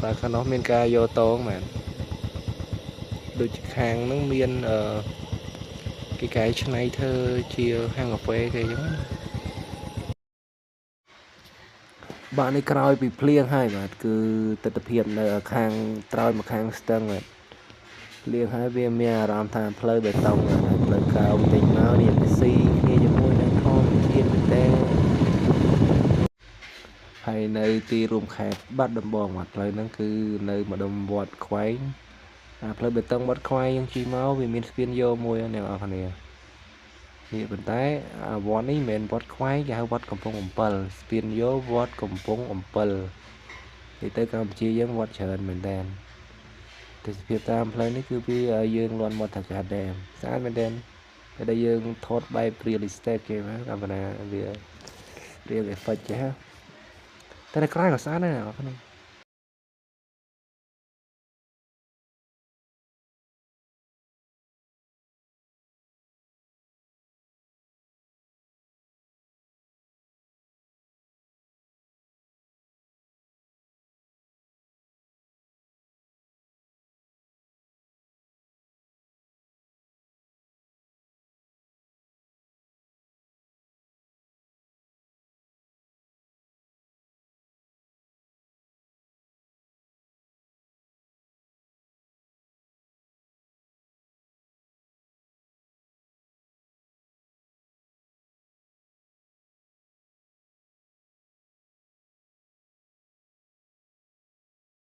តើខាងនោះមានការយកតងមែនដូចខាងហ្នឹងមានគេកែច្នៃធ្វើជាហាងកាហ្វេគេអញ្ចឹងបាទនេះក្រោយពីភ្លៀងហើយបាទគឺទស្សនវិជ្ជានៅខាងត្រើយមកខាងស្ទឹងបាទភ្លៀងហើយវាមានអារម្មណ៍ថាផ្លូវបេតុងហើយផ្លូវកៅចេញមកនេះវាស៊ីគ្នាជាមួយនឹងធម្មជាតិមែនតើហើយនៅទីរួមខេត្តបាត់ដំបងបាទផ្លូវហ្នឹងគឺនៅម្ដុំវត្តខ្វែងផ្លូវបេតុងវត្តខ្វែងយើងជិះមកវាមានស្ពានយោមួយអ្នកនរគ្នានេះប៉ុន្តែវត្តនេះមិនមែនវត្តខ្វែងគេហៅវត្តកំពង់អំពិលស្ពានយោវត្តកំពង់អំពិលនិយាយទៅកម្ពុជាយើងវត្តច្រើនមែនតើទេសភាពតាមផ្លូវនេះគឺវាយើងលន់មាត់ថាកាដែមស្អាតមែនតើតែយើងថតបែប real estate គេមកកាលណាវា real effect ចេះតែក្រៅក៏ស្អាតដែរអ្នកនរគ្នា